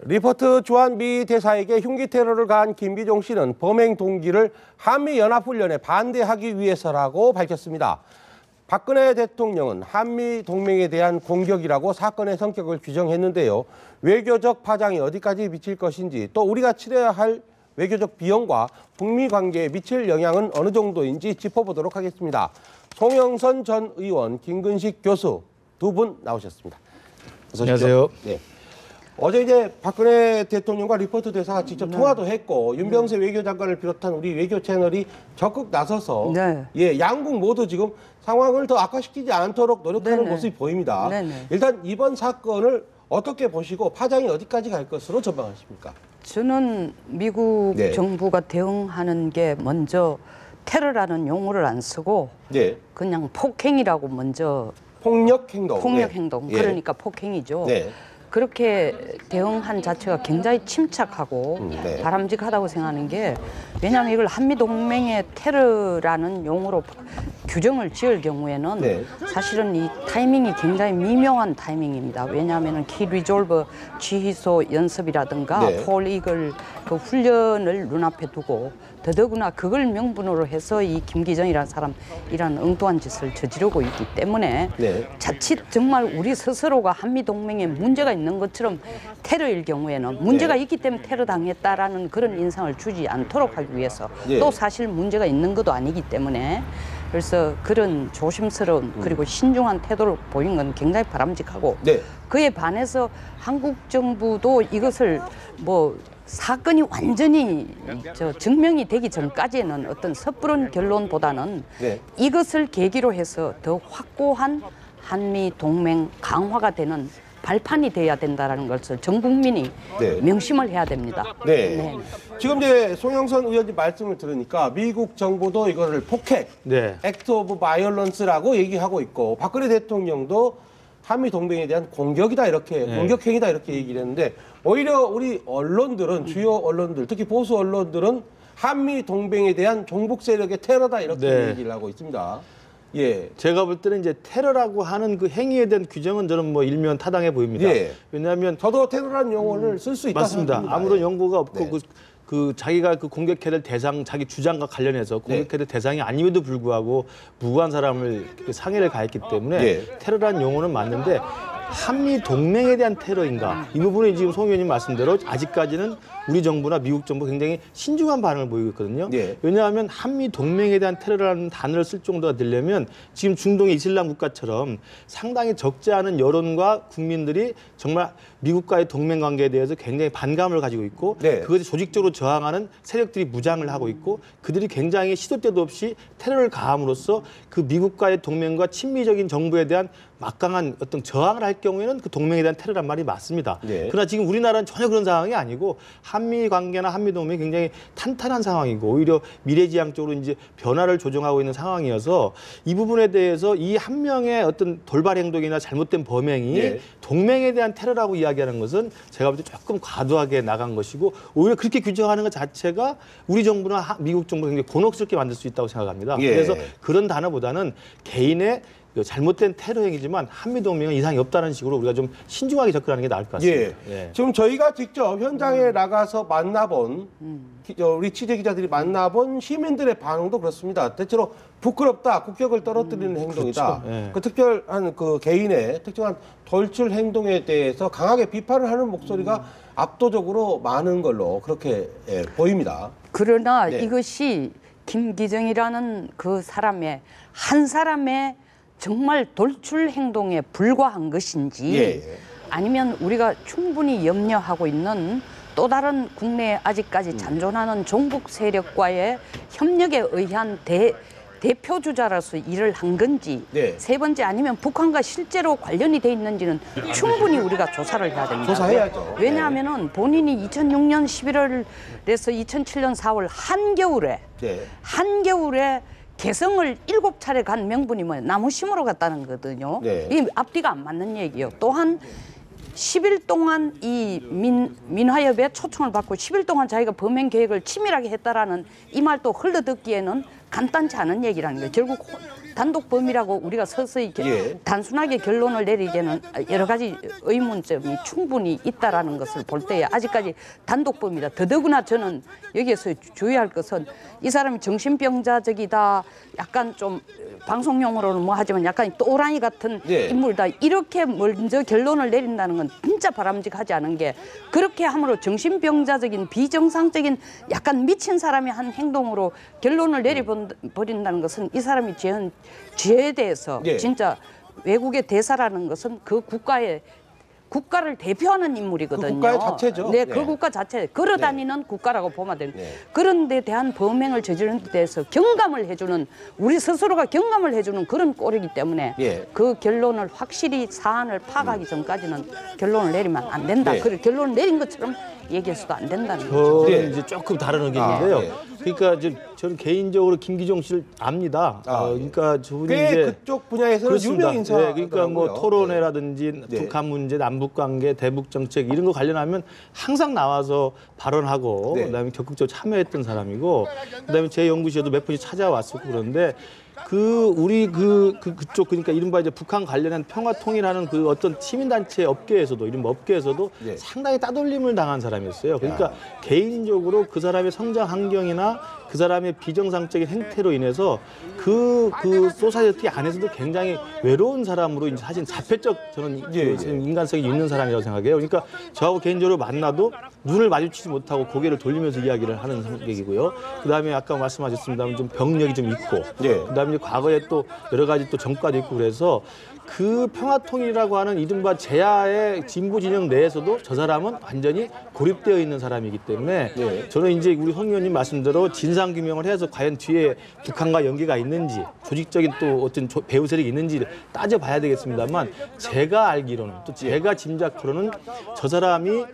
리포트 주한미 대사에게 흉기 테러를 가한 김기종 씨는 범행 동기를 한미연합훈련에 반대하기 위해서라고 밝혔습니다. 박근혜 대통령은 한미 동맹에 대한 공격이라고 사건의 성격을 규정했는데요. 외교적 파장이 어디까지 미칠 것인지, 또 우리가 치러야 할 외교적 비용과 북미 관계에 미칠 영향은 어느 정도인지 짚어보도록 하겠습니다. 송영선 전 의원, 김근식 교수 두 분 나오셨습니다. 어서 오십시오. 안녕하세요. 네. 어제 이제 박근혜 대통령과 리포트 대사가 직접 통화도 했고, 윤병세 외교장관을 비롯한 우리 외교 채널이 적극 나서서 양국 모두 지금 상황을 더 악화시키지 않도록 노력하는 모습이 보입니다. 일단 이번 사건을 어떻게 보시고 파장이 어디까지 갈 것으로 전망하십니까? 저는 미국 정부가 대응하는 게 먼저 테러라는 용어를 안 쓰고 그냥 폭행이라고 먼저 폭력행동. 폭력행동. 그러니까 폭행이죠. 그렇게 대응한 자체가 굉장히 침착하고 바람직하다고 생각하는 게, 왜냐하면 이걸 한미동맹의 테러라는 용어로 규정을 지을 경우에는 사실은 이 타이밍이 굉장히 미묘한 타이밍입니다. 왜냐하면 키 리졸버 지휘소 연습이라든가 폴 이글 그 훈련을 눈앞에 두고, 더더구나 그걸 명분으로 해서 이 김기정이라는 사람 이런 엉뚱한 짓을 저지르고 있기 때문에 자칫 정말 우리 스스로가 한미동맹에 문제가 있는 것처럼 테러일 경우에는 문제가 있기 때문에 테러 당했다라는 그런 인상을 주지 않도록 하기 위해서, 또 사실 문제가 있는 것도 아니기 때문에, 그래서 그런 조심스러운 그리고 신중한 태도를 보인 건 굉장히 바람직하고, 그에 반해서 한국 정부도 이것을 사건이 완전히 증명이 되기 전까지는 어떤 섣부른 결론보다는 이것을 계기로 해서 더 확고한 한미 동맹 강화가 되는 발판이 돼야 된다는 것을 전 국민이 명심을 해야 됩니다. 지금 이제 송영선 의원님 말씀을 들으니까 미국 정부도 이거를 폭행, 액트 오브 바이올런스라고 얘기하고 있고, 박근혜 대통령도 한미 동맹에 대한 공격이다 이렇게 공격행위다 이렇게 얘기를 했는데, 오히려 우리 언론들은 주요 언론들, 특히 보수 언론들은 한미 동맹에 대한 종북 세력의 테러다 이렇게 얘기를 하고 있습니다. 제가 볼 때는 이제 테러라고 하는 그 행위에 대한 규정은 저는 일면 타당해 보입니다. 왜냐하면 저도 테러라는 용어를 쓸 수 있다 맞습니다. 생각합니다. 아무런 연고가 없고 그 자기가 그 공격해야 될 대상, 자기 주장과 관련해서 공격해야 될 대상이 아님에도 불구하고 무고한 사람을 상해를 가했기 때문에 테러라는 용어는 맞는데, 한미 동맹에 대한 테러인가, 이 부분에 지금 송 의원님 말씀대로 아직까지는 우리 정부나 미국 정부 굉장히 신중한 반응을 보이고 있거든요. 왜냐하면 한미 동맹에 대한 테러라는 단어를 쓸 정도가 되려면 지금 중동의 이슬람 국가처럼 상당히 적지 않은 여론과 국민들이 정말 미국과의 동맹 관계에 대해서 굉장히 반감을 가지고 있고, 그것이 조직적으로 저항하는 세력들이 무장을 하고 있고, 그들이 굉장히 시도 때도 없이 테러를 가함으로써 그 미국과의 동맹과 친미적인 정부에 대한 막강한 어떤 저항을 할 경우에는 그 동맹에 대한 테러란 말이 맞습니다. 그러나 지금 우리나라는 전혀 그런 상황이 아니고, 한미 관계나 한미 동맹이 굉장히 탄탄한 상황이고, 오히려 미래지향적으로 이제 변화를 조정하고 있는 상황이어서, 이 부분에 대해서 이 한 명의 어떤 돌발 행동이나 잘못된 범행이 동맹에 대한 테러라고 이야기하는 것은 제가 볼 때 조금 과도하게 나간 것이고, 오히려 그렇게 규정하는 것 자체가 우리 정부나 미국 정부를 굉장히 곤혹스럽게 만들 수 있다고 생각합니다. 그래서 그런 단어보다는 개인의 잘못된 테러 행위지만 한미동맹은 이상이 없다는 식으로 우리가 좀 신중하게 접근하는 게 나을 것 같습니다. 지금 저희가 직접 현장에 나가서 만나본, 우리 취재기자들이 만나본 시민들의 반응도 그렇습니다. 대체로 부끄럽다, 국격을 떨어뜨리는 행동이다. 그 특별한 그 개인의 특정한 돌출 행동에 대해서 강하게 비판을 하는 목소리가 압도적으로 많은 걸로 그렇게 보입니다. 그러나 이것이 김기정이라는 그 사람의 한 사람의 정말 돌출 행동에 불과한 것인지, 아니면 우리가 충분히 염려하고 있는 또 다른 국내에 아직까지 잔존하는 종북 세력과의 협력에 의한 대표주자로서 일을 한 건지, 세 번째 아니면 북한과 실제로 관련이 돼 있는지는 충분히 우리가 조사를 해야 됩니다. 조사해야죠. 왜냐하면 본인이 2006년 11월에서 2007년 4월 한겨울에 개성을 7차례 간 명분이 뭐예요? 나무 심으러 갔다는 거거든요. 이 앞뒤가 안 맞는 얘기예요. 또한 10일 동안 이 민화협의 초청을 받고 10일 동안 자기가 범행 계획을 치밀하게 했다라는 이 말도 흘러듣기에는 간단치 않은 얘기라는 거예요. 결국 단독범이라고 우리가 서서히 단순하게 결론을 내리기에는 여러 가지 의문점이 충분히 있다라는 것을 볼 때에 아직까지 단독범이다. 더더구나 저는 여기에서 주의할 것은 이 사람이 정신병자적이다. 약간 좀 방송용으로는 뭐 하지만 약간 또라이 같은 인물이다. 이렇게 먼저 결론을 내린다는 건 진짜 바람직하지 않은 게 그렇게 함으로 정신병자적인 비정상적인 약간 미친 사람이 한 행동으로 결론을 내려버린다는 것은 이 사람이 지은 죄에 대해서 진짜 외국의 대사라는 것은 그 국가를 대표하는 인물이거든요. 그 국가의 자체죠. 네, 그 국가 자체. 걸어다니는 국가라고 보면 됩니다. 그런 데 대한 범행을 저지른 데 대해서 경감을 해주는 우리 스스로가 경감을 해주는 그런 꼴이기 때문에 그 결론을 확실히 사안을 파악하기 전까지는 결론을 내리면 안 된다. 그 결론을 내린 것처럼 얘기해서도 안 된다는 거죠. 저는 이제 조금 다른 의견인데요. 그러니까 이제 저는 개인적으로 김기종 씨를 압니다. 그러니까 저분이 이제 그쪽 분야에서는 유명 인사. 그러니까 뭐 토론회라든지 북한 문제, 남북 관계, 대북 정책 이런 거 관련하면 항상 나와서 발언하고 그다음에 적극적으로 참여했던 사람이고 그다음에 제 연구실에도 몇 번씩 찾아왔었고 그런데 그쪽 그러니까 이른바 이제 북한 관련한 평화통일하는 그 어떤 시민단체 업계에서도 이른바 업계에서도 상당히 따돌림을 당한 사람이었어요. 그러니까 개인적으로 그 사람의 성장 환경이나 그 사람의 비정상적인 행태로 인해서 그 소사이어티 안에서도 굉장히 외로운 사람으로 이제 사실 자폐적 저는 인간성이 있는 사람이라고 생각해요. 그러니까 저하고 개인적으로 만나도 눈을 마주치지 못하고 고개를 돌리면서 이야기를 하는 성격이고요. 그다음에 아까 말씀하셨습니다만 좀 병력이 좀 있고 그다음에 이제 과거에 또 여러 가지 또 전과도 있고 그래서 그 평화통일이라고 하는 이른바 제야의 진보 진영 내에서도 저 사람은 완전히 고립되어 있는 사람이기 때문에 저는 이제 우리 홍 의원님 말씀대로 진상규명을 해서 과연 뒤에 북한과 연계가 있는지 조직적인 또 어떤 배후 세력이 있는지 따져봐야 되겠습니다만 제가 알기로는 또 제가 짐작으로는 저 사람이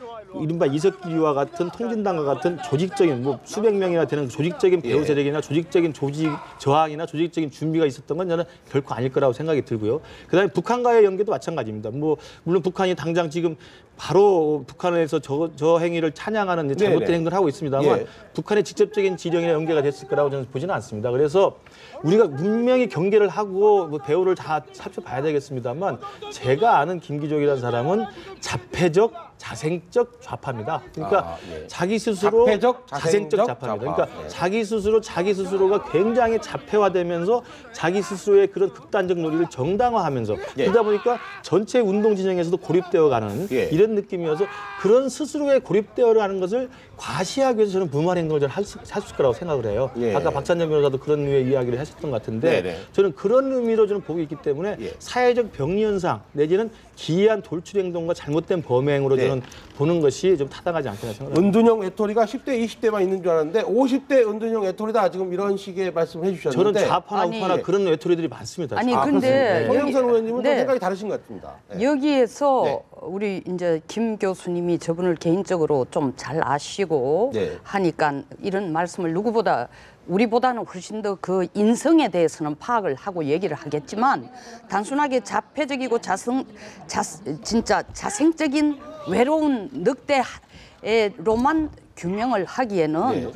이른바 이석기와 같은 통진당과 같은 조직적인 뭐 수백 명이나 되는 조직적인 배후 세력이나 조직적인 조직 저항이나 조직적인 준비가 있었던 건 저는 결코 아닐 거라고 생각이 들고요. 그다음에 북한과의 연계도 마찬가지입니다. 뭐 물론 북한이 당장 지금 바로 북한에서 저 행위를 찬양하는 이제 잘못된 행동을 하고 있습니다만 북한의 직접적인 지령이나 연계가 됐을 거라고 저는 보지는 않습니다. 그래서 우리가 분명히 경계를 하고 뭐 배우를 다 살펴봐야 되겠습니다만 제가 아는 김기종이라는 사람은 자폐적, 자생적 좌파입니다. 그러니까 자기 스스로 자폐적, 자생적 좌파입니다. 그러니까 자기 스스로가 굉장히 자폐화되면서 자기 스스로의 그런 극단적 논리를 정당화하면서 그러다 보니까 전체 운동 진영에서도 고립되어가는 이런 느낌이어서 그런 스스로의 고립되어가는 것을 과시하기 위해서 저는 무모한 행동을 잘 했을 거라고 생각을 해요. 아까 박찬정 변호사도 그런 류의 이야기를 했었던 것 같은데 저는 그런 의미로 저는 보고 있기 때문에 사회적 병리 현상 내지는 기이한 돌출 행동과 잘못된 범행으로 저는 보는 것이 좀 타당하지 않겠나 생각합니다. 은둔형 외톨이가 10대, 20대만 있는 줄 알았는데 50대 은둔형 외톨이다 지금 이런 식의 말씀을 해주셨는데 저는 좌파나 우파나 그런 외톨이들이 많습니다. 아니 근데 홍영선 의원님은 좀 생각이 다르신 것 같습니다. 여기에서 우리 이제 김 교수님이 저분을 개인적으로 좀 잘 아시고 하니까 이런 말씀을 누구보다 우리보다는 훨씬 더 그 인성에 대해서는 파악을 하고 얘기를 하겠지만 단순하게 자폐적이고 진짜 자생적인 외로운 늑대로만 규명을 하기에는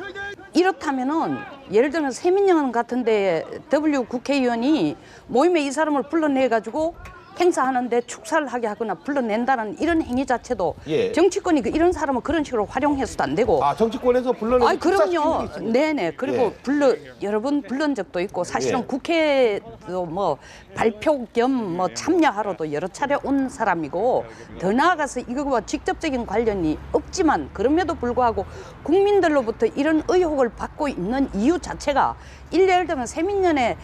이렇다면은 예를 들면 세민영 같은 데 W 국회의원이 모임에 이 사람을 불러내가지고 행사하는데 축사를 하게 하거나 불러낸다는 이런 행위 자체도 정치권이 이런 사람을 그런 식으로 활용해서도 안 되고. 정치권에서 불러내는 그럼요. 네네. 그리고 여러 번 불른 적도 있고 사실은 국회도 뭐 발표 겸 뭐 참여하러도 여러 차례 온 사람이고 더 나아가서 이거와 직접적인 관련이 없지만 그럼에도 불구하고 국민들로부터 이런 의혹을 받고 있는 이유 자체가 예를 들면 세민년에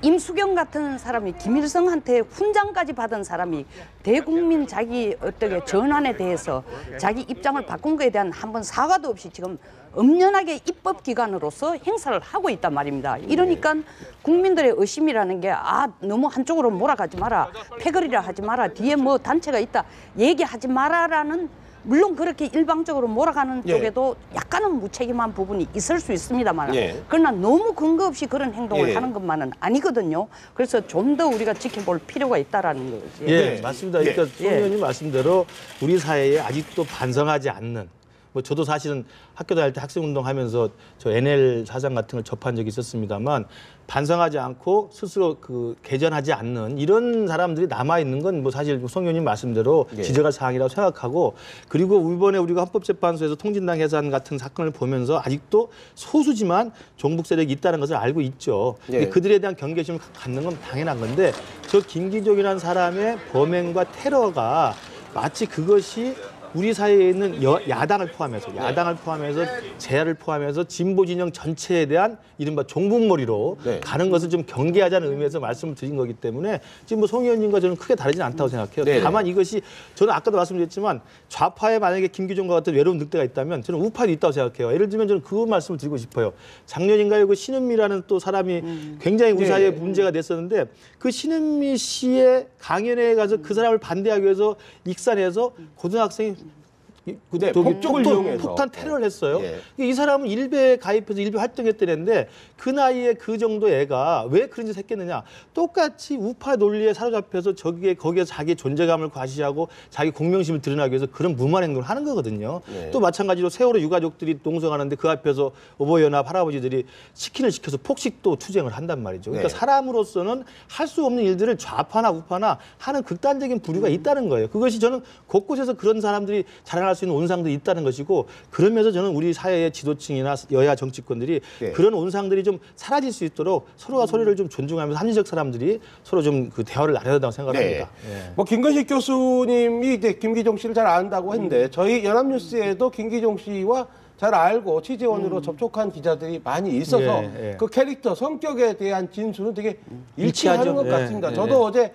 임수경 같은 사람이 김일성한테 훈장까지 받은 사람이 대국민 자기 어떻게 전환에 대해서 자기 입장을 바꾼 거에 대한 한번 사과도 없이 지금 엄연하게 입법기관으로서 행사를 하고 있단 말입니다. 이러니까 국민들의 의심이라는 게 너무 한쪽으로 몰아가지 마라. 패거리라 하지 마라. 뒤에 뭐 단체가 있다. 얘기하지 마라라는 물론 그렇게 일방적으로 몰아가는 쪽에도 약간은 무책임한 부분이 있을 수 있습니다만 그러나 너무 근거 없이 그런 행동을 하는 것만은 아니거든요. 그래서 좀 더 우리가 지켜볼 필요가 있다라는 거지. 맞습니다. 그러니까 송 의원님 말씀대로 우리 사회에 아직도 반성하지 않는 뭐 저도 사실은 학교 다닐 때 학생운동하면서 저 NL 사상 같은 걸 접한 적이 있었습니다만 반성하지 않고 스스로 그 개전하지 않는 이런 사람들이 남아 있는 건 뭐 사실 송 의원님 말씀대로 지적할 사항이라고 생각하고 그리고 이번에 우리가 헌법재판소에서 통진당 해산 같은 사건을 보면서 아직도 소수지만 종북 세력이 있다는 것을 알고 있죠. 그들에 대한 경계심을 갖는 건 당연한 건데 저 김기종이라는 사람의 범행과 테러가 마치 그것이 우리 사회에 있는 야당을 포함해서 재야를 포함해서 진보 진영 전체에 대한 이른바 종북몰이로 가는 것을 좀 경계하자는 의미에서 말씀을 드린 거기 때문에 지금 뭐 송 의원님과 저는 크게 다르지는 않다고 생각해요. 다만 이것이 저는 아까도 말씀드렸지만 좌파에 만약에 김기종과 같은 외로운 늑대가 있다면 저는 우파도 있다고 생각해요. 예를 들면 저는 그 말씀을 드리고 싶어요. 작년인가요? 그 신은미라는 또 사람이 굉장히 우리 사회에 문제가 됐었는데 그 신은미 씨의 강연에 가서 그 사람을 반대하기 위해서 익산에서 고등학생이 법적을 이용해서 폭탄 테러를 했어요. 이 사람은 일베에 가입해서 일베 활동했던 애인데 그 나이에 그 정도 애가 왜 그런 짓을 했겠느냐. 똑같이 우파 논리에 사로잡혀서 거기에 자기 존재감을 과시하고 자기 공명심을 드러나기 위해서 그런 무모한 행동을 하는 거거든요. 또 마찬가지로 세월호 유가족들이 농성하는데 그 앞에서 오보연합 할아버지들이 치킨을 시켜서 폭식도 투쟁을 한단 말이죠. 그러니까 사람으로서는 할 수 없는 일들을 좌파나 우파나 하는 극단적인 부류가 있다는 거예요. 그것이 저는 곳곳에서 그런 사람들이 자라날 수 있는 온상들이 있다는 것이고 그러면서 저는 우리 사회의 지도층이나 여야 정치권들이 그런 온상들이 좀 사라질 수 있도록 서로가 서로를 좀 존중하면서 합리적 사람들이 서로 좀 그 대화를 나눠야 된다고 생각합니다. 뭐 김건식 교수님이 이제 김기종 씨를 잘 안다고 했는데 저희 연합뉴스에도 김기종 씨와 잘 알고 취재원으로 접촉한 기자들이 많이 있어서 그 캐릭터 성격에 대한 진술은 되게 일치하는 것 같습니다. 저도 어제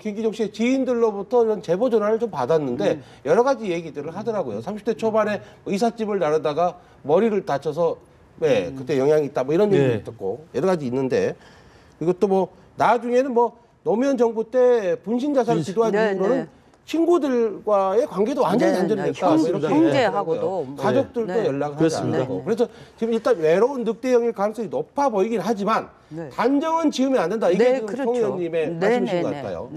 김기종 씨의 지인들로부터 이런 제보 전화를 좀 받았는데 여러 가지 얘기들을 하더라고요. 30대 초반에 뭐 이삿집을 나르다가 머리를 다쳐서 그때 영향이 있다 뭐 이런 얘기를 듣고 여러 가지 있는데 이것도 뭐 나중에는 뭐 노무현 정부 때 분신 자살을 지도한 이후로는 친구들과의 관계도 완전히 단절됐다. 형제하고도 가족들도 연락을 하지 않고. 그래서 지금 일단 외로운 늑대형일 가능성이 높아 보이긴 하지만 단정은 지으면 안 된다. 이게 지금 송 의원님의 말씀이신 것 같아요.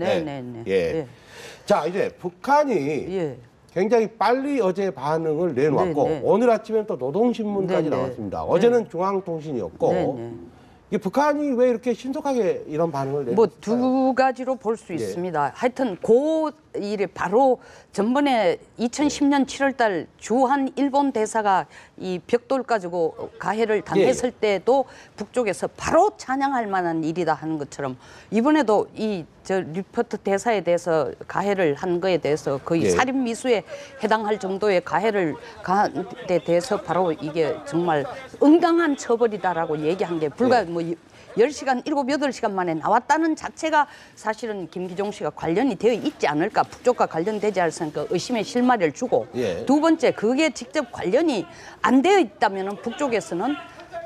자, 이제 북한이 굉장히 빨리 어제 반응을 내놓았고 오늘 아침에는 또 노동신문까지 나왔습니다. 어제는 중앙통신이었고 이 북한이 왜 이렇게 신속하게 이런 반응을 내놨을까요? 뭐 두 가지로 볼 수 있습니다. 하여튼 그 일이 바로 전번에 2010년 7월달 주한 일본 대사가 이 벽돌 가지고 가해를 당했을 때도 북쪽에서 바로 찬양할 만한 일이다 하는 것처럼 이번에도 이 저 리포트 대사에 대해서 가해를 한 거에 대해서 거의 살인 미수에 해당할 정도의 가해를 간 데 대해서 바로 이게 정말 응당한 처벌이다라고 얘기한 게 불과 뭐 10시간, 7, 8시간 만에 나왔다는 자체가 사실은 김기종 씨가 관련이 되어 있지 않을까. 북쪽과 관련되지 않을까 의심의 실마리를 주고 두 번째 그게 직접 관련이 안 되어 있다면 북쪽에서는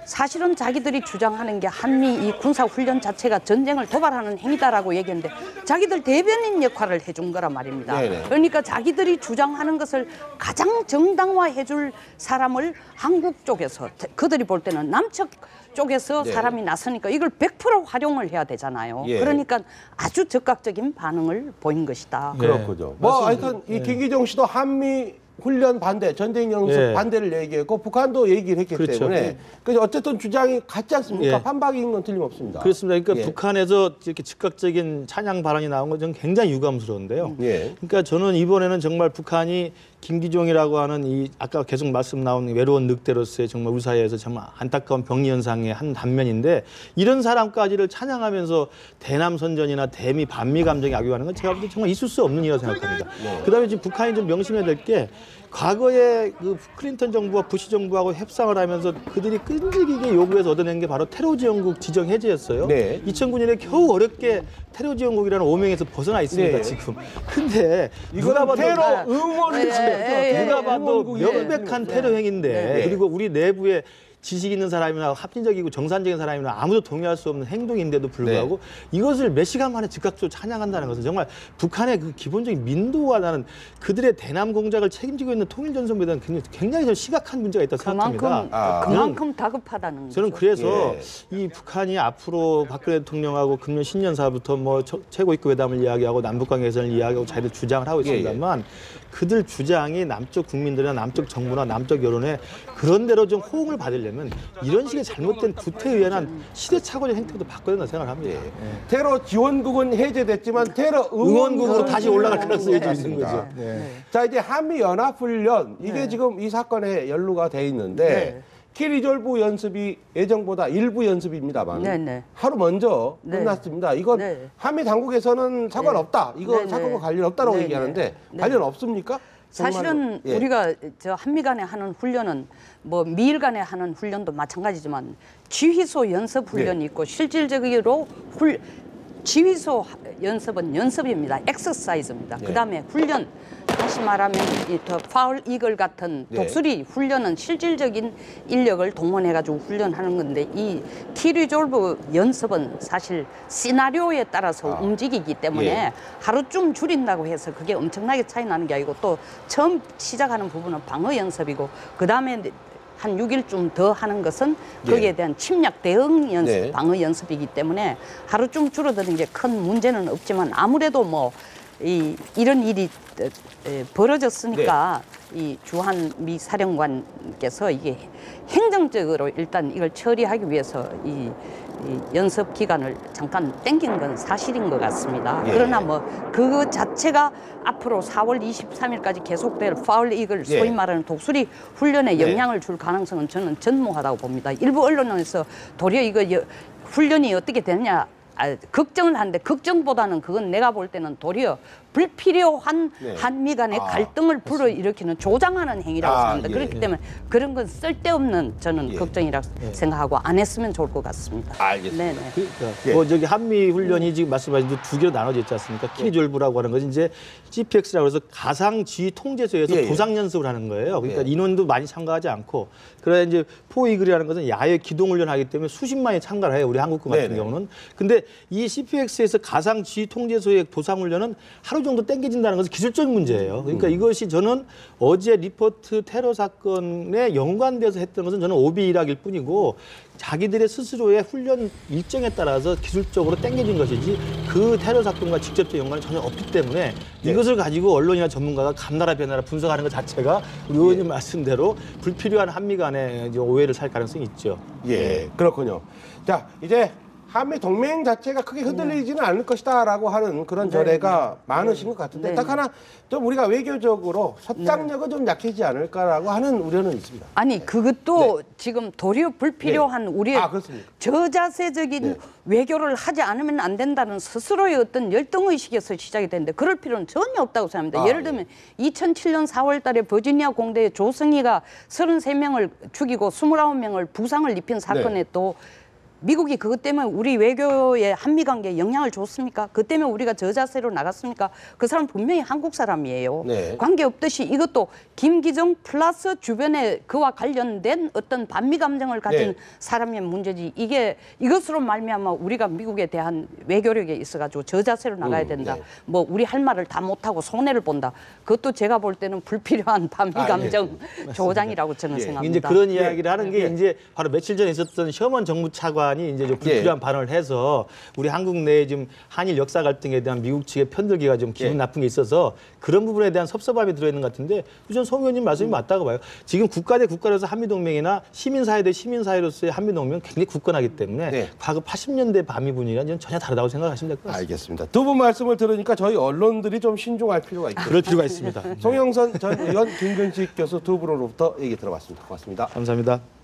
사실은 자기들이 주장하는 게 한미 이 군사훈련 자체가 전쟁을 도발하는 행위다라고 얘기했는데 자기들 대변인 역할을 해준 거란 말입니다. 그러니까 자기들이 주장하는 것을 가장 정당화해줄 사람을 한국 쪽에서 그들이 볼 때는 남측 쪽에서 사람이 나서니까 이걸 100% 활용을 해야 되잖아요. 그러니까 아주 적극적인 반응을 보인 것이다. 그렇군요. 뭐 하여튼 이 김기종 씨도 한미 훈련 반대, 전쟁 연습 반대를 얘기했고 북한도 얘기를 했기 때문에 그래서 어쨌든 주장이 같지 않습니까? 판박인 건 틀림없습니다. 그렇습니다. 그러니까 북한에서 이렇게 즉각적인 찬양 발언이 나온 건 저는 굉장히 유감스러운데요. 그러니까 저는 이번에는 정말 북한이 김기종이라고 하는 이 아까 계속 말씀 나온 외로운 늑대로서의 정말 우리 사회에서 정말 안타까운 병리 현상의 한 단면인데 이런 사람까지를 찬양하면서 대남 선전이나 대미 반미 감정에 악용하는 건 제가 볼 때 정말 있을 수 없는 일이라고 생각합니다. 그다음에 지금 북한이 좀 명심해야 될 게 과거에 그 클린턴 정부와 부시 정부하고 협상을 하면서 그들이 끈질기게 요구해서 얻어낸 게 바로 테러 지원국 지정 해제였어요. 2009년에 겨우 어렵게 테러 지원국이라는 오명에서 벗어나 있습니다. 지금. 근데 누가 봐도 테러 응원을 누가 봐도 명백한 테러 행위인데 그리고 우리 내부에 지식 있는 사람이나 합리적이고 정상적인 사람이나 아무도 동의할 수 없는 행동인데도 불구하고 이것을 몇 시간 만에 즉각적으로 찬양한다는 것은 정말 북한의 그 기본적인 민도와 나는 그들의 대남 공작을 책임지고 있는 통일전선부에 대한 굉장히 좀 심각한 문제가 있다고 생각합니다. 그만큼 다급하다는 거죠. 저는 그래서 이 북한이 앞으로 박근혜 대통령하고 금년 신년사부터 뭐 최고위급 회담을 이야기하고 남북관계 개선을 이야기하고 자기들 주장을 하고 있습니다만 그들 주장이 남쪽 국민들이나 남쪽 정부나 남쪽 여론에 그런 대로 좀 호응을 받으려면 이런 식의 잘못된 구태에 의한 시대착오적 행태도 바꿔야 된다고 생각합니다. 테러 지원국은 해제됐지만 테러 응원국으로 다시 올라갈 가능성이 좀 있는 있습니다. 거죠. 자, 이제 한미 연합훈련 이게 지금 이 사건에 연루가 돼 있는데 키리졸브 연습이 예정보다 일부 연습입니다만 하루 먼저 끝났습니다. 이건 한미 당국에서는 상관없다. 이거 사건과 관련 없다라고 얘기하는데 관련 없습니까? 사실은 우리가 저 한미 간에 하는 훈련은 뭐 미일 간에 하는 훈련도 마찬가지지만 지휘소 연습 훈련이 있고 실질적으로 지휘소 연습은 연습입니다. 엑서사이즈입니다. 그다음에 훈련, 다시 말하면 이 파울 이글 같은 독수리 훈련은 실질적인 인력을 동원해가지고 훈련하는 건데 이 키리졸브 연습은 사실 시나리오에 따라서 움직이기 때문에 하루쯤 줄인다고 해서 그게 엄청나게 차이 나는 게 아니고 또 처음 시작하는 부분은 방어 연습이고 그다음에 한 6일쯤 더 하는 것은 거기에 대한 침략 대응 연습, 방어 연습이기 때문에 하루쯤 줄어드는 게 큰 문제는 없지만 아무래도 뭐 이런 일이 벌어졌으니까 이 주한미 사령관께서 이게 행정적으로 일단 이걸 처리하기 위해서 이 연습 기간을 잠깐 땡긴 건 사실인 것 같습니다. 그러나 뭐 그거 자체가 앞으로 4월 23일까지 계속될 파울 이글 소위 말하는 독수리 훈련에 영향을 줄 가능성은 저는 전무하다고 봅니다. 일부 언론에서 도리어 이거 훈련이 어떻게 되느냐 걱정을 하는데 걱정보다는 그건 내가 볼 때는 도리어 불필요한 한미 간의 갈등을 불러일으키는 조장하는 행위라고 생각합니다. 그렇기 때문에 그런 건 쓸데없는 저는 걱정이라고 생각하고 안 했으면 좋을 것 같습니다. 알겠습니다. 그러니까 뭐 저기 한미 훈련이 지금 말씀하신 대로 두 개로 나눠져 있지 않습니까? 키리졸브라고 하는 것이 이제 GPX라고 해서 가상 지휘 통제소에서 부상 연습을 하는 거예요. 그러니까 인원도 많이 참가하지 않고 그래 이제 포이글이라는 것은 야외 기동 훈련하기 때문에 수십만이 참가를 해요. 우리 한국군 같은 경우는. 근데 이 CPX에서 가상 지휘 통제소의 부상 훈련은 하루 정도 땡겨진다는 것은 기술적인 문제예요. 그러니까 이것이 저는 어제 리포트 테러 사건에 연관돼서 했던 것은 저는 오비일학일 뿐이고 자기들의 스스로의 훈련 일정에 따라서 기술적으로 땡겨진 것이지 그 테러 사건과 직접적 연관이 전혀 없기 때문에 이것을 가지고 언론이나 전문가가 감나라 변나라 분석하는 것 자체가 우리 의원님 말씀대로 불필요한 한미 간의 오해를 살 가능성이 있죠. 그렇군요. 자, 이제 한미 동맹 자체가 크게 흔들리지는 않을 것이다라고 하는 그런 전례가 많으신 것 같은데 딱 하나 좀 우리가 외교적으로 협상력은 좀 약해지지 않을까라고 하는 우려는 있습니다. 아니 그것도 지금 도리어 불필요한 우리의 저자세적인 외교를 하지 않으면 안 된다는 스스로의 어떤 열등의식에서 시작이 되는데 그럴 필요는 전혀 없다고 생각합니다. 예를 들면 2007년 4월 달에 버지니아 공대에 조승희가 33명을 죽이고 29명을 부상을 입힌 사건에 또 미국이 그것 때문에 우리 외교에 한미 관계에 영향을 줬습니까? 그 때문에 우리가 저자세로 나갔습니까? 그 사람 분명히 한국 사람이에요. 관계없듯이 이것도 김기정 플러스 주변에 그와 관련된 어떤 반미 감정을 가진 사람의 문제지 이것으로 말미암아 우리가 미국에 대한 외교력에 있어가지고 저자세로 나가야 된다. 뭐 우리 할 말을 다 못하고 손해를 본다. 그것도 제가 볼 때는 불필요한 반미 감정 조장이라고 저는 생각합니다. 이제 그런 이야기를 하는 게 이제 바로 며칠 전에 있었던 셔먼 정무차관이 이제 좀 불필요한 발언을 해서 우리 한국 내에 지금 한일 역사 갈등에 대한 미국 측의 편들기가 좀 기분 나쁜 게 있어서 그런 부분에 대한 섭섭함이 들어있는 것 같은데 우선 송 의원님 말씀이 맞다고 봐요. 지금 국가 대 국가로서 한미동맹이나 시민사회 대 시민사회로서의 한미동맹은 굉장히 굳건하기 때문에 과거 80년대 반미 분위기랑 전혀 다르다고 생각하시면 될 것 같습니다. 알겠습니다. 두 분 말씀을 들으니까 저희 언론들이 좀 신중할 필요가 있겠습니다. 그럴 필요가 있습니다. 송영선 전 의원, 김근식 교수 두 분으로부터 얘기 들어봤습니다. 고맙습니다. 감사합니다.